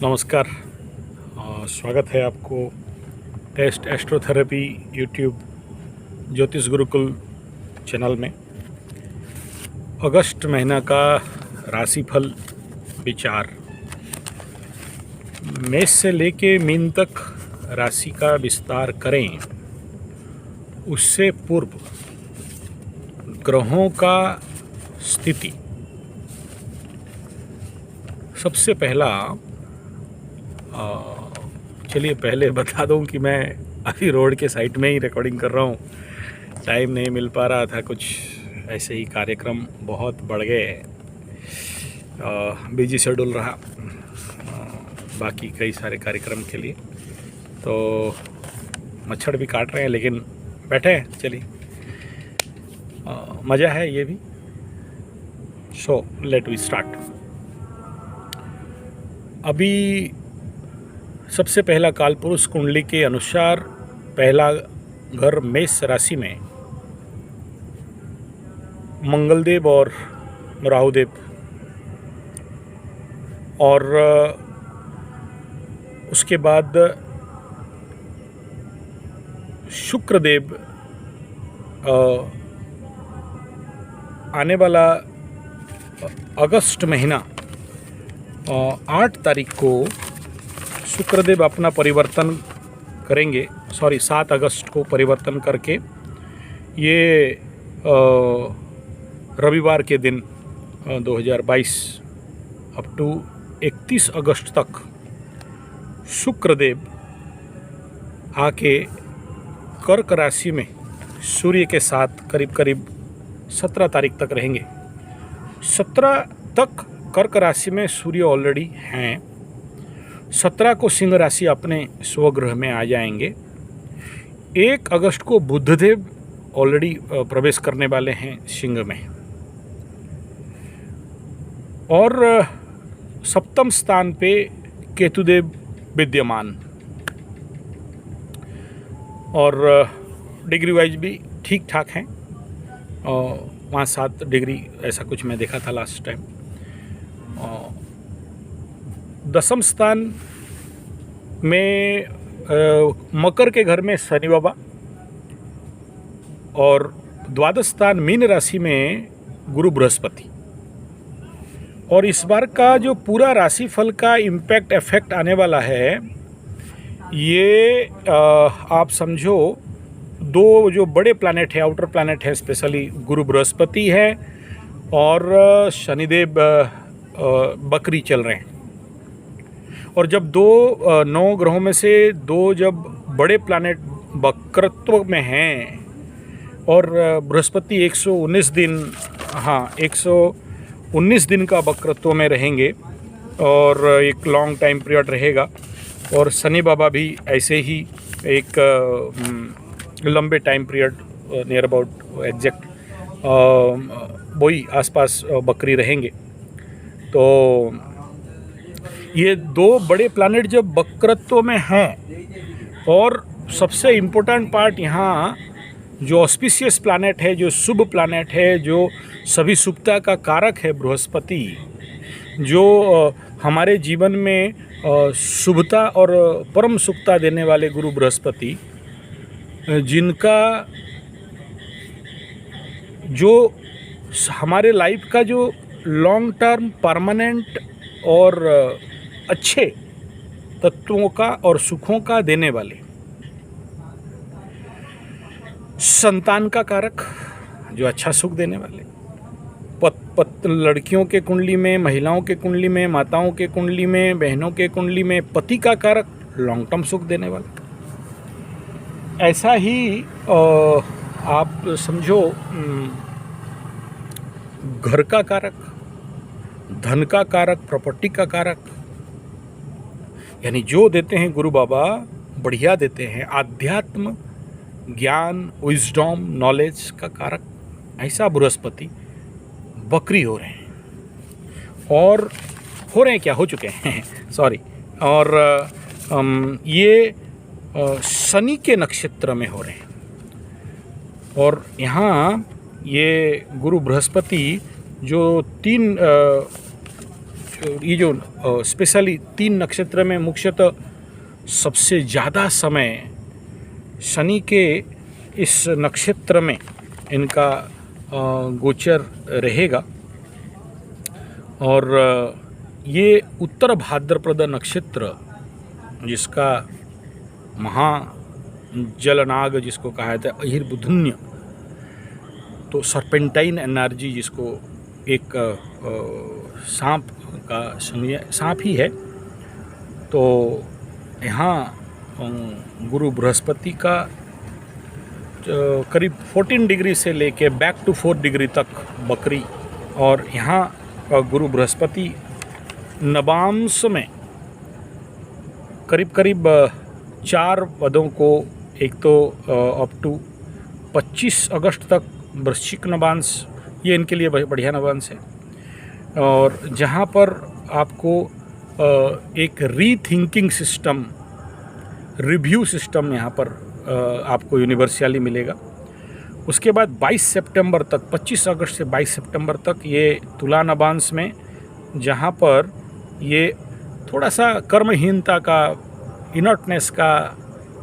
नमस्कार। स्वागत है आपको टेस्ट एस्ट्रोथेरेपी यूट्यूब ज्योतिष गुरुकुल चैनल में। अगस्त महीना का राशिफल विचार, मेष से लेके मीन तक राशि का विस्तार करें उससे पूर्व ग्रहों का स्थिति। सबसे पहला चलिए पहले बता दूं कि मैं अभी रोड के साइड में ही रिकॉर्डिंग कर रहा हूँ। टाइम नहीं मिल पा रहा था, कुछ ऐसे ही कार्यक्रम बहुत बढ़ गए, बिजी शेड्यूल रहा बाकी कई सारे कार्यक्रम के लिए। तो मच्छर भी काट रहे हैं लेकिन बैठे हैं, चलिए मज़ा है ये भी। So let we start. अभी सबसे पहला कालपुरुष कुंडली के अनुसार पहला घर मेष राशि में मंगलदेव और राहुदेव, और उसके बाद शुक्रदेव आने वाला अगस्त महीना 8 तारीख को शुक्रदेव अपना परिवर्तन करेंगे। 7 अगस्त को परिवर्तन करके ये रविवार के दिन 2022 अप टू 31 अगस्त तक शुक्रदेव आके कर्क राशि में सूर्य के साथ करीब करीब 17 तारीख तक रहेंगे। 17 तक कर्क राशि में सूर्य ऑलरेडी हैं। 17 को सिंह राशि अपने स्वगृह में आ जाएंगे। 1 अगस्त को बुधदेव ऑलरेडी प्रवेश करने वाले हैं सिंह में, और सप्तम स्थान पे केतुदेव विद्यमान, और डिग्री वाइज भी ठीक ठाक हैं। 5-7 डिग्री ऐसा कुछ मैं देखा था लास्ट टाइम। दसम स्थान में मकर के घर में शनि बाबा, और द्वादश स्थान मीन राशि में गुरु बृहस्पति। और इस बार का जो पूरा राशिफल का इम्पैक्ट इफेक्ट आने वाला है, ये आप समझो 2 जो बड़े प्लैनेट है, आउटर प्लैनेट है, स्पेशली गुरु बृहस्पति है और शनिदेव बकरी चल रहे हैं। और जब 9 ग्रहों में से 2 जब बड़े प्लैनेट वक्रत्व में हैं, और बृहस्पति 119 दिन का वक्रत्व में रहेंगे, और एक लॉन्ग टाइम पीरियड रहेगा। और शनि बाबा भी ऐसे ही एक लंबे time period, near about exact वही आसपास बकरी रहेंगे। तो ये 2 बड़े प्लैनेट जब वक्रत्व में हैं, और सबसे इम्पोर्टेंट पार्ट यहाँ जो ऑस्पिशियस प्लैनेट है, जो शुभ प्लैनेट है, जो सभी शुभता का कारक है बृहस्पति, जो हमारे जीवन में शुभता और परम सुखता देने वाले गुरु बृहस्पति, जिनका जो हमारे लाइफ का जो लॉन्ग टर्म परमानेंट और अच्छे तत्वों का और सुखों का देने वाले, संतान का कारक जो अच्छा सुख देने वाले, लड़कियों के कुंडली में, महिलाओं के कुंडली में, माताओं के कुंडली में, बहनों के कुंडली में पति का कारक लॉन्ग टर्म सुख देने वाला। ऐसा ही आप समझो घर का कारक, धन का कारक, प्रॉपर्टी का कारक, यानी जो देते हैं गुरु बाबा बढ़िया देते हैं। आध्यात्म, ज्ञान, विजडम, नॉलेज का कारक ऐसा बृहस्पति बकरी हो रहे हैं, और हो रहे हैं क्या, हो चुके हैं सॉरी। और ये शनि के नक्षत्र में हो रहे हैं, और यहाँ ये गुरु बृहस्पति जो 3 ये जो स्पेशली 3 नक्षत्र में मुख्यतः सबसे ज़्यादा समय शनि के इस नक्षत्र में इनका गोचर रहेगा। और ये उत्तर भाद्रपद नक्षत्र जिसका महाजलनाग जिसको कहा जाता है अहिर्बुधन्य, तो सर्पेंटाइन एनर्जी जिसको एक सांप का सांप ही है, तो यहाँ गुरु बृहस्पति का करीब 14 डिग्री से लेके बैक टू 4 डिग्री तक बकरी, और यहाँ गुरु बृहस्पति नवांश में करीब 4 पदों को, एक तो अप टू 25 अगस्त तक वृश्चिक नवांश, ये इनके लिए बढ़िया नवांश है। और जहाँ पर आपको एक रीथिंकिंग सिस्टम, रिव्यू सिस्टम यहाँ पर आपको यूनिवर्सली मिलेगा। उसके बाद 22 सितंबर तक, 25 अगस्त से 22 सितंबर तक ये तुला नवांश में, जहाँ पर ये थोड़ा सा कर्महीनता का, इनर्टनेस का,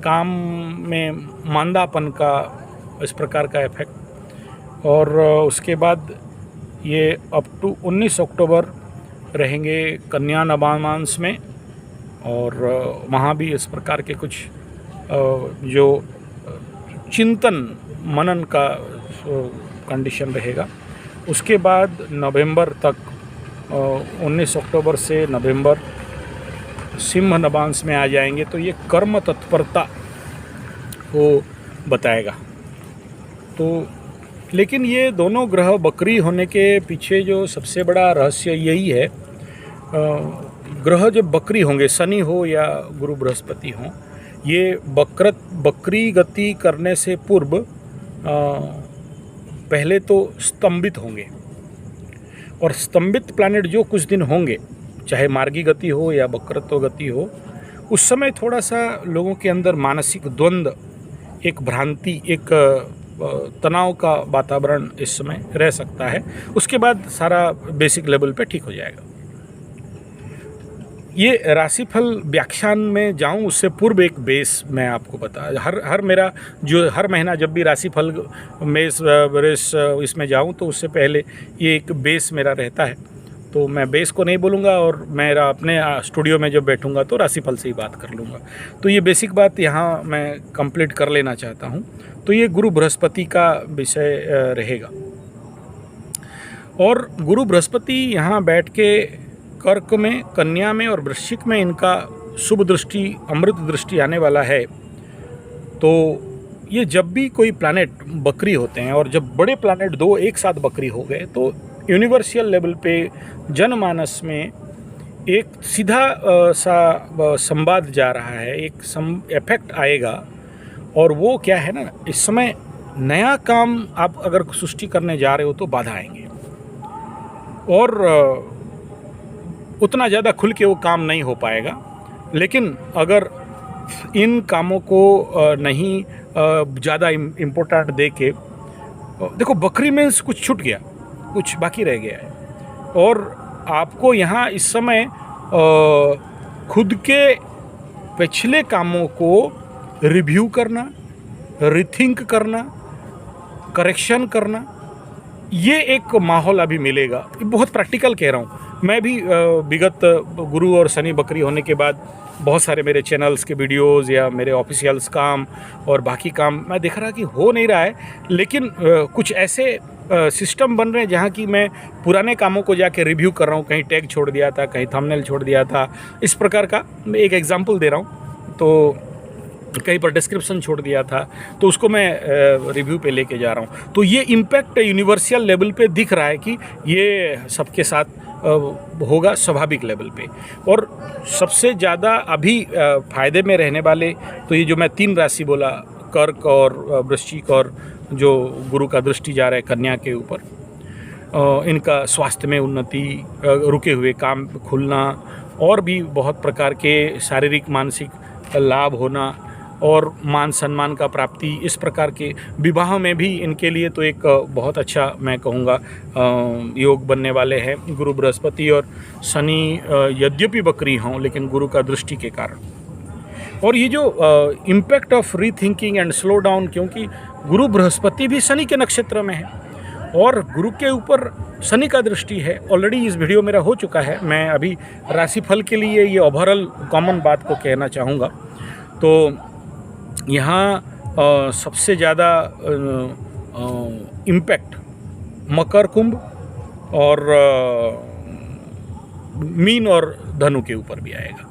काम में मांदापन का, इस प्रकार का इफेक्ट। और उसके बाद ये अप टू 19 अक्टूबर रहेंगे कन्या नवांश में, और वहाँ भी इस प्रकार के कुछ जो चिंतन मनन का कंडीशन रहेगा। उसके बाद नवंबर तक, 19 अक्टूबर से नवंबर सिंह नवांश में आ जाएंगे, तो ये कर्म तत्परता को बताएगा। तो लेकिन ये दोनों ग्रह बकरी होने के पीछे जो सबसे बड़ा रहस्य यही है, ग्रह जब बकरी होंगे, शनि हो या गुरु बृहस्पति हो, ये बकरी गति करने से पूर्व पहले तो स्तंभित होंगे, और स्तंभित प्लैनेट जो कुछ दिन होंगे, चाहे मार्गी गति हो या वक्रत्व गति हो, उस समय थोड़ा सा लोगों के अंदर मानसिक द्वंद्व, एक भ्रांति, एक तनाव का वातावरण इस समय रह सकता है। उसके बाद सारा बेसिक लेवल पे ठीक हो जाएगा। ये राशिफल व्याख्यान में जाऊं उससे पूर्व एक बेस मैं आपको बता, हर मेरा जो हर महीना जब भी राशिफल मेष वृष इसमें जाऊं तो उससे पहले ये एक बेस मेरा रहता है। तो मैं बेस को नहीं बोलूँगा, और मेरा अपने स्टूडियो में जब बैठूँगा तो राशिफल से ही बात कर लूँगा। तो ये बेसिक बात यहाँ मैं कंप्लीट कर लेना चाहता हूँ। तो ये गुरु बृहस्पति का विषय रहेगा, और गुरु बृहस्पति यहाँ बैठ के कर्क में, कन्या में और वृश्चिक में इनका शुभ दृष्टि, अमृत दृष्टि आने वाला है। तो ये जब भी कोई प्लैनेट बकरी होते हैं, और जब बड़े प्लैनेट दो एक साथ बकरी हो गए, तो यूनिवर्सल लेवल पे जनमानस में एक सीधा सा संवाद जा रहा है, एक इफेक्ट आएगा। और वो क्या है ना, इस समय नया काम आप अगर सृष्टि करने जा रहे हो तो बाधा आएंगे, और उतना ज़्यादा खुल के वो काम नहीं हो पाएगा। लेकिन अगर इन कामों को नहीं ज़्यादा इम्पोर्टेंट दे के, देखो बकरी में कुछ छूट गया, कुछ बाकी रह गया है, और आपको यहाँ इस समय खुद के पिछले कामों को रिव्यू करना, रिथिंक करना, करेक्शन करना, ये एक माहौल अभी मिलेगा। बहुत प्रैक्टिकल कह रहा हूँ मैं भी। विगत गुरु और शनि बकरी होने के बाद बहुत सारे मेरे चैनल्स के वीडियोस या मेरे ऑफिशियल्स काम और बाकी काम मैं देख रहा कि हो नहीं रहा है, लेकिन कुछ ऐसे सिस्टम बन रहे हैं जहाँ की मैं पुराने कामों को जाके रिव्यू कर रहा हूँ। कहीं टैग छोड़ दिया था, कहीं थंबनेल छोड़ दिया था, इस प्रकार का मैं एक एग्जांपल दे रहा हूँ। तो कहीं पर डिस्क्रिप्शन छोड़ दिया था, तो उसको मैं रिव्यू पे लेके जा रहा हूँ। तो ये इम्पैक्ट यूनिवर्सल लेवल पे दिख रहा है कि ये सबके साथ होगा स्वाभाविक लेवल पे। और सबसे ज़्यादा अभी फ़ायदे में रहने वाले तो ये जो मैं 3 राशि बोला, कर्क और वृश्चिक और जो गुरु का दृष्टि जा रहा है कन्या के ऊपर, इनका स्वास्थ्य में उन्नति, रुके हुए काम खुलना, और भी बहुत प्रकार के शारीरिक मानसिक लाभ होना, और मान सम्मान का प्राप्ति, इस प्रकार के विवाह में भी इनके लिए तो एक बहुत अच्छा मैं कहूँगा योग बनने वाले हैं गुरु बृहस्पति और शनि यद्यपि वक्री हों लेकिन गुरु का दृष्टि के कारण। और ये जो impact of rethinking and slow down, क्योंकि गुरु बृहस्पति भी शनि के नक्षत्र में है और गुरु के ऊपर शनि का दृष्टि है। ऑलरेडी इस वीडियो मेरा हो चुका है, मैं अभी राशिफल के लिए ये ओवरऑल कॉमन बात को कहना चाहूँगा। तो यहाँ सबसे ज़्यादा इम्पैक्ट मकर, कुंभ और मीन और धनु के ऊपर भी आएगा।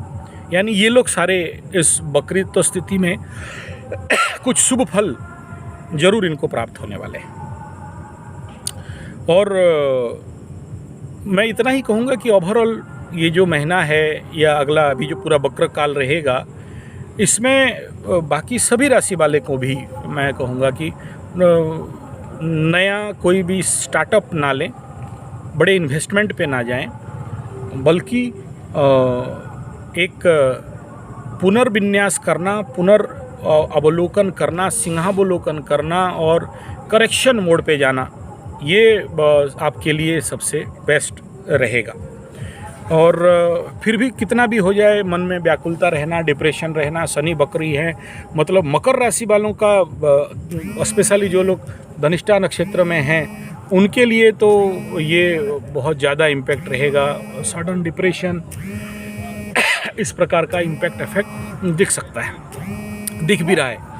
यानी ये लोग सारे इस वक्रीत्व स्थिति में कुछ शुभ फल जरूर इनको प्राप्त होने वाले हैं। और मैं इतना ही कहूँगा कि ओवरऑल ये जो महीना है या अगला अभी जो पूरा वक्र काल रहेगा, इसमें बाकी सभी राशि वाले को भी मैं कहूँगा कि नया कोई भी स्टार्टअप ना लें, बड़े इन्वेस्टमेंट पे ना जाएं, बल्कि एक पुनर्विन्यास करना, अवलोकन करना, सिंहावलोकन करना और करेक्शन मोड पे जाना, ये आपके लिए सबसे बेस्ट रहेगा। और फिर भी कितना भी हो जाए, मन में व्याकुलता रहना, डिप्रेशन रहना, शनि वक्री है, मतलब मकर राशि वालों का स्पेशली जो लोग धनिष्ठा नक्षत्र में हैं उनके लिए तो ये बहुत ज़्यादा इम्पैक्ट रहेगा। सडन डिप्रेशन, इस प्रकार का इम्पैक्ट इफेक्ट दिख सकता है, दिख भी रहा है।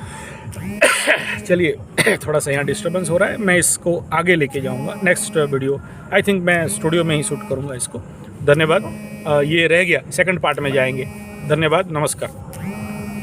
चलिए, थोड़ा सा यहाँ डिस्टर्बेंस हो रहा है, मैं इसको आगे लेके जाऊँगा। नेक्स्ट वीडियो आई थिंक मैं स्टूडियो में ही शूट करूँगा इसको। धन्यवाद। ये रह गया, सेकंड पार्ट में जाएंगे। धन्यवाद, नमस्कार।